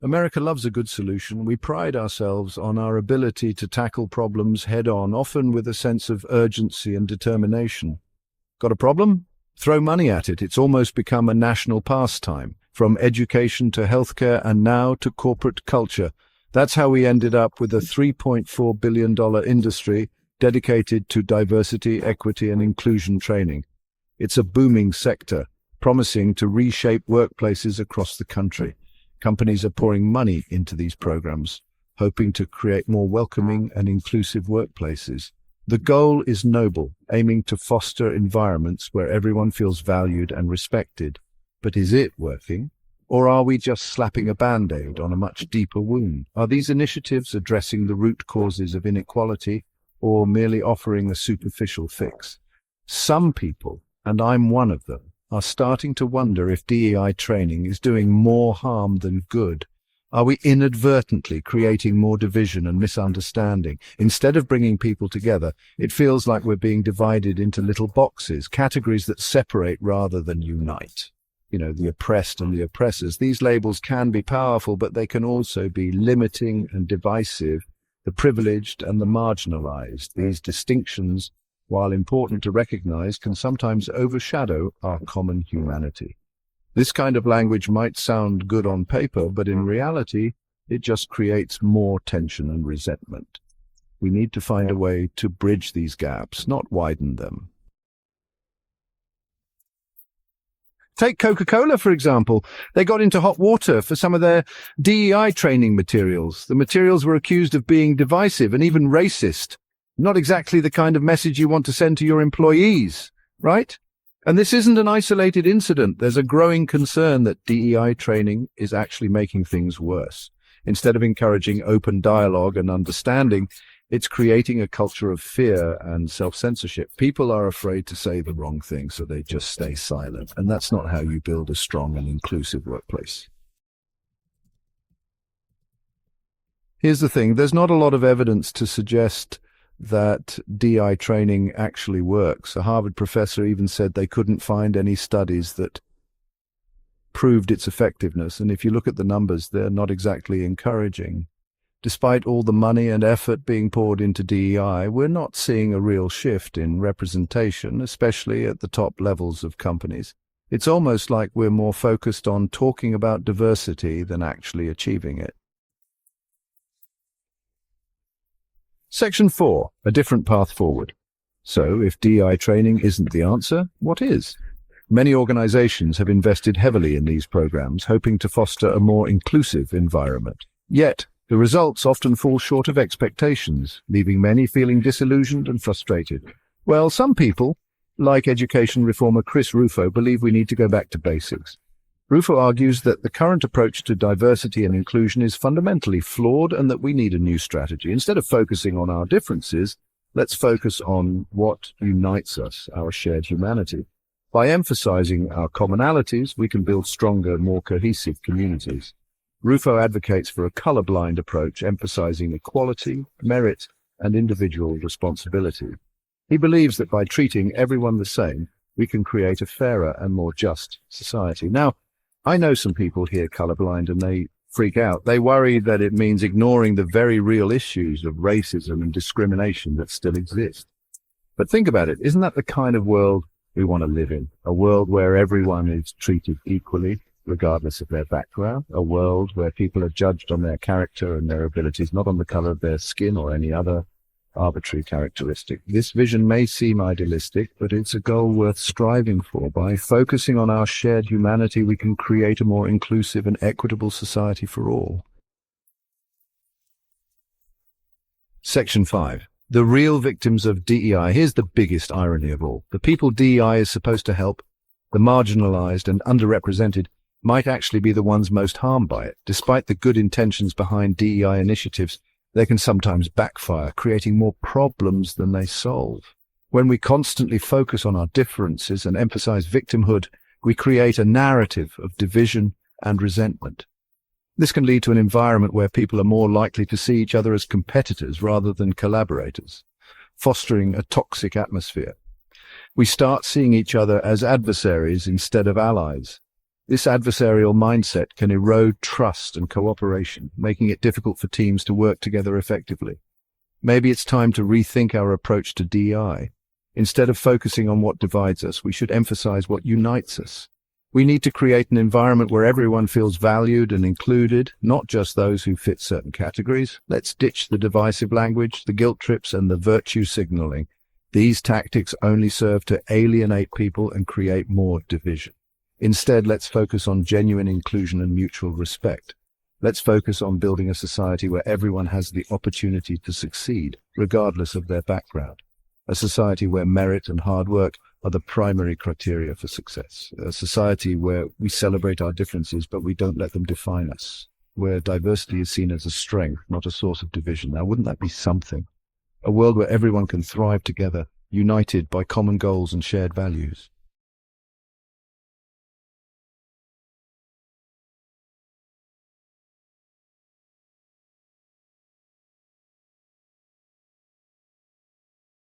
America loves a good solution. We pride ourselves on our ability to tackle problems head-on, often with a sense of urgency and determination. Got a problem? Throw money at it. It's almost become a national pastime, from education to healthcare and now to corporate culture. That's how we ended up with a $3.4 billion industry dedicated to diversity, equity, and inclusion training. It's a booming sector, promising to reshape workplaces across the country. Companies are pouring money into these programs, hoping to create more welcoming and inclusive workplaces. The goal is noble, aiming to foster environments where everyone feels valued and respected. But is it working? Or are we just slapping a band-aid on a much deeper wound? Are these initiatives addressing the root causes of inequality or merely offering a superficial fix? Some people, and I'm one of them, are starting to wonder if DEI training is doing more harm than good. Are we inadvertently creating more division and misunderstanding? Instead of bringing people together, it feels like we're being divided into little boxes, categories that separate rather than unite. The oppressed and the oppressors. These labels can be powerful, but they can also be limiting and divisive. The privileged and the marginalized. These distinctions, while important to recognize, can sometimes overshadow our common humanity. This kind of language might sound good on paper, but in reality, it just creates more tension and resentment. We need to find a way to bridge these gaps, not widen them. Take Coca-Cola, for example. They got into hot water for some of their DEI training materials. The materials were accused of being divisive and even racist. Not exactly the kind of message you want to send to your employees, right? And this isn't an isolated incident. There's a growing concern that DEI training is actually making things worse. Instead of encouraging open dialogue and understanding, it's creating a culture of fear and self-censorship. People are afraid to say the wrong thing, so they just stay silent. And that's not how you build a strong and inclusive workplace. Here's the thing. There's not a lot of evidence to suggest that DEI training actually works. A Harvard professor even said they couldn't find any studies that proved its effectiveness. And if you look at the numbers, they're not exactly encouraging. Despite all the money and effort being poured into DEI, we're not seeing a real shift in representation, especially at the top levels of companies. It's almost like we're more focused on talking about diversity than actually achieving it. Section 4, a different path forward. So, if DEI training isn't the answer, what is? Many organizations have invested heavily in these programs, hoping to foster a more inclusive environment. Yet, the results often fall short of expectations, leaving many feeling disillusioned and frustrated. Well, some people, like education reformer Chris Rufo, believe we need to go back to basics. Rufo argues that the current approach to diversity and inclusion is fundamentally flawed and that we need a new strategy. Instead of focusing on our differences, let's focus on what unites us, our shared humanity. By emphasizing our commonalities, we can build stronger, more cohesive communities. Rufo advocates for a colorblind approach, emphasizing equality, merit, and individual responsibility. He believes that by treating everyone the same, we can create a fairer and more just society. Now, I know some people here colorblind and they freak out. They worry that it means ignoring the very real issues of racism and discrimination that still exist. But think about it. Isn't that the kind of world we want to live in? A world where everyone is treated equally, regardless of their background, a world where people are judged on their character and their abilities, not on the color of their skin or any other arbitrary characteristic. This vision may seem idealistic, but it's a goal worth striving for. By focusing on our shared humanity, we can create a more inclusive and equitable society for all. Section 5. The real victims of DEI. Here's the biggest irony of all. The people DEI is supposed to help, the marginalized and underrepresented, might actually be the ones most harmed by it. Despite the good intentions behind DEI initiatives, they can sometimes backfire, creating more problems than they solve. When we constantly focus on our differences and emphasize victimhood, we create a narrative of division and resentment. This can lead to an environment where people are more likely to see each other as competitors rather than collaborators, fostering a toxic atmosphere. We start seeing each other as adversaries instead of allies. This adversarial mindset can erode trust and cooperation, making it difficult for teams to work together effectively. Maybe it's time to rethink our approach to DEI. Instead of focusing on what divides us, we should emphasize what unites us. We need to create an environment where everyone feels valued and included, not just those who fit certain categories. Let's ditch the divisive language, the guilt trips, and the virtue signaling. These tactics only serve to alienate people and create more division. Instead, let's focus on genuine inclusion and mutual respect. Let's focus on building a society where everyone has the opportunity to succeed, regardless of their background. A society where merit and hard work are the primary criteria for success. A society where we celebrate our differences, but we don't let them define us. Where diversity is seen as a strength, not a source of division. Now, wouldn't that be something? A world where everyone can thrive together, united by common goals and shared values.